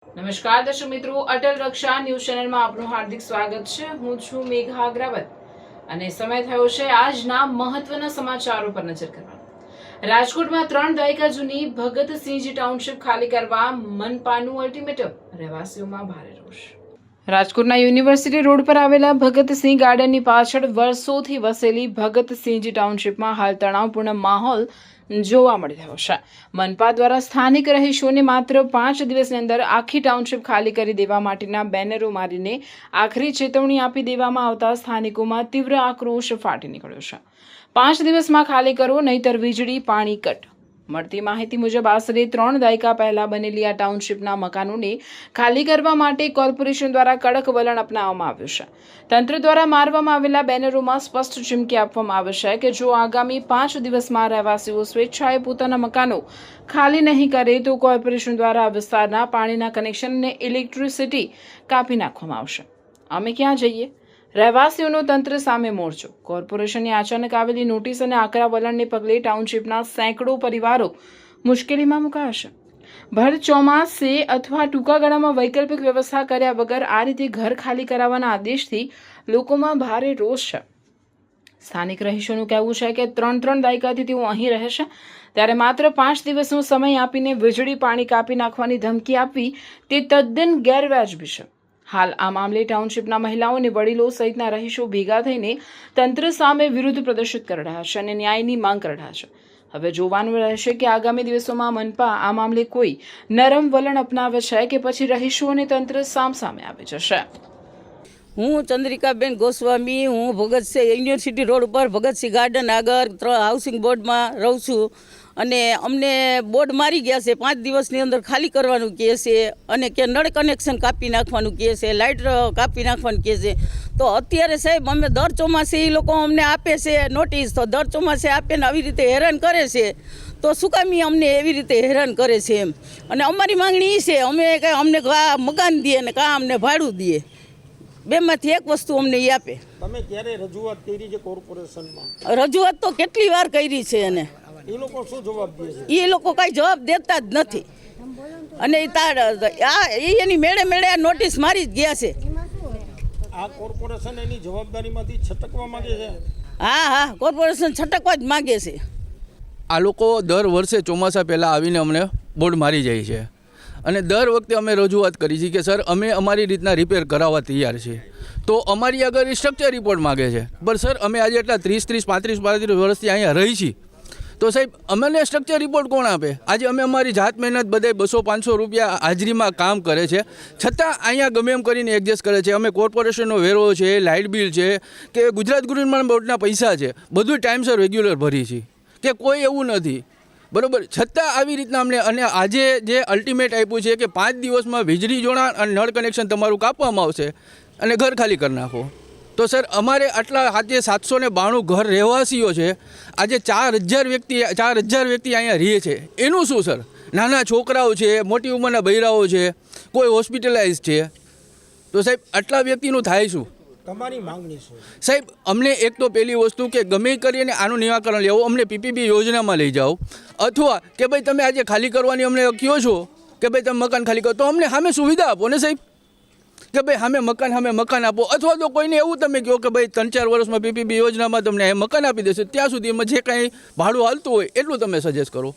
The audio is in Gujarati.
નમસ્કાર દર્શક મિત્રો, અટલ રક્ષા ન્યૂઝ ચેનલમાં આપનું હાર્દિક સ્વાગત છે। હું છું મેઘા અગ્રવાલ અને સમય થયો છે આજના મહત્વના સમાચારો પર નજર કરવાનો। રાજકોટમાં 3 દાયકા જૂની ભગતસિંહજી ટાઉનશીપ ખાલી કરવા મનપાનું અલ્ટિમેટમ, રહેવાસીઓમાં ભારે રોષ। રાજકોટના યુનિવર્સિટી રોડ પર આવેલા ભગતસિંહ ગાર્ડનની પાછળ વર્ષોથી વસેલી ભગતસિંહજી ટાઉનશીપમાં હાલ તણાવપૂર્ણ માહોલ જોવા મળી રહ્યો છે। મનપા દ્વારા સ્થાનિક રહીશોને માત્ર 5 દિવસની અંદર આખી ટાઉનશીપ ખાલી કરી દેવા માટેના બેનરો મારીને આખરી ચેતવણી આપી દેવામાં આવતા સ્થાનિકોમાં તીવ્ર આક્રોશ ફાટી નીકળ્યો છે। 5 દિવસમાં ખાલી કરો, નહીતર વીજળી પાણી કટ। મળતી માહિતી મુજબ આશરે 3 દાયકા પહેલા બનેલી આ ટાઉનશીપના મકાનોને ખાલી કરવા માટે કોર્પોરેશન દ્વારા કડક વલણ અપનાવવામાં આવ્યું છે। તંત્ર દ્વારા મારવામાં આવેલા બેનરોમાં સ્પષ્ટ ચીમકી આપવામાં આવે છે કે જો આગામી 5 દિવસમાં રહેવાસીઓ સ્વેચ્છાએ પોતાના મકાનો ખાલી નહીં કરે તો કોર્પોરેશન દ્વારા આ વિસ્તારના પાણીના કનેક્શન અને ઇલેક્ટ્રિસિટી કાપી નાખવામાં આવશે। અમે ક્યાં જઈએ? રહેવાસીઓનો તંત્ર સામે મોરચો। કોર્પોરેશનની અચાનક આવેલી નોટિસ અને આકરા વલણને પગલે ટાઉનશીપના સેંકડો પરિવારો મુશ્કેલીમાં મુકાયા છે। ભર ચોમાસે અથવા ટૂંકા ગાળામાં વૈકલ્પિક વ્યવસ્થા કર્યા વગર આ રીતે ઘર ખાલી કરાવવાના આદેશથી લોકોમાં ભારે રોષ છે। સ્થાનિક રહીશોનું કહેવું છે કે 3 દાયકાથી તેઓ અહીં રહે છે, ત્યારે માત્ર 5 દિવસનો સમય આપીને વીજળી પાણી કાપી નાખવાની ધમકી આપવી તે તદ્દન ગેરવાજબી છે। હાલ આ મામલે ટાઉનશીપના મહિલાઓ અને વડીલો સહિતના રહીશો ભેગા થઈને તંત્ર સામે વિરોધ પ્રદર્શિત કરી રહ્યા છે અને ન્યાયની માંગ કરી રહ્યા છે। હવે જોવાનું રહેશે કે આગામી દિવસોમાં મનપા આ મામલે કોઈ નરમ વલણ અપનાવે છે કે પછી રહીશો અને તંત્ર સામસામે આવી જશે। હું ચંદ્રિકાબેન ગોસ્વામી, હું ભગતસિંહ યુનિવર્સિટી રોડ ઉપર ભગતસિંહ ગાર્ડન આગળ હાઉસિંગ બોર્ડમાં રહું છું અને અમને બોર્ડ મારી ગયા છે 5 દિવસની અંદર ખાલી કરવાનું કહે છે અને કે નળ કનેક્શન કાપી નાખવાનું કહે છે, લાઇટ કાપી નાખવાનું કહે છે। તો અત્યારે સાહેબ અમે દર ચોમાસે એ લોકો અમને આપે છે નોટિસ, તો દર ચોમાસે આપે ને આવી રીતે હેરાન કરે છે, તો શું કામ અમને એવી રીતે હેરાન કરે છે એમ। અને અમારી માંગણી એ છે અમે કાંઈ અમને મકાન દે ને કાં અમને ભાડું દે, બેમાંથી એક વસ્તુ અમને એ આપે। તમે ક્યારે રજૂઆત કરી છે કોર્પોરેશનમાં? રજૂઆત તો કેટલી વાર કરી છે અને એ લોકો શું જવાબ દે છે? એ લોકો કાંઈ જવાબ દેતા જ નથી અને એની મેળે આ નોટિસ મારી જ ગયા છે। આ કોર્પોરેશન એની જવાબદારીમાંથી છટકવા માંગે છે? હા, કોર્પોરેશન છટકવા જ માંગે છે। આ લોકો દર વર્ષે ચોમાસા પહેલાં આવીને અમને બોર્ડ મારી જાય છે અને દર વખતે અમે રજૂઆત કરી છે કે સર અમે અમારી રીતના રિપેર કરાવવા તૈયાર છીએ, તો અમારી આગળ સ્ટ્રક્ચર રિપોર્ટ માગે છે। પણ સર અમે આજે એટલા 35 વર્ષથી અહીંયા રહી છીએ, તો સાહેબ અમને સ્ટ્રક્ચર રિપોર્ટ કોણ આપે? આજે અમે અમારી જાત મહેનત બધાય 200-500 રૂપિયા હાજરીમાં કામ કરે છે, છતાં અહીંયા ગમે એમ કરીને એડજસ્ટ કરે છે। અમે કોર્પોરેશનનો વેરો છે, લાઇટ બિલ છે કે ગુજરાત ગૃહ બોર્ડના પૈસા છે, બધું ટાઈમસર રેગ્યુલર ભરી છે કે કોઈ એવું નથી, બરાબર। છતાં આવી રીતના અમને અને આજે જે અલ્ટિમેટ આપ્યું છે કે 5 દિવસમાં વીજળી જોડાણ અને નળ કનેક્શન તમારું કાપવામાં આવશે અને ઘર ખાલી કરી નાખો। તો સર અમારે આટલા આજે 792 ઘર રહેવાસીઓ છે, આજે 4000 વ્યક્તિ અહીંયા રહે છે, એનું શું સર? નાના છોકરાઓ છે, મોટી ઉંમરના બૈરાઓ છે, કોઈ હોસ્પિટલાઇઝ છે, તો સાહેબ આટલા વ્યક્તિનું થાય શું? તમારી માંગણી શું? સાહેબ અમને એક તો પહેલી વસ્તુ કે ગમે કરીને આનું નિરાકરણ લેવું, અમને પીપીપી યોજનામાં લઈ જાઓ, અથવા કે ભાઈ તમે આજે ખાલી કરવાની અમને કહો છો કે ભાઈ તમે મકાન ખાલી કરો, તો અમને સામે સુવિધા આપો ને સાહેબ, કે ભાઈ સામે મકાન આપો, અથવા તો કોઈને એવું તમે કહો કે ભાઈ 3-4 વર્ષમાં પીપીપી યોજનામાં તમને મકાન આપી દેશે, ત્યાં સુધીમાં જે કાંઈ ભાડું હાલતું હોય એટલું તમે સજેસ્ટ કરો।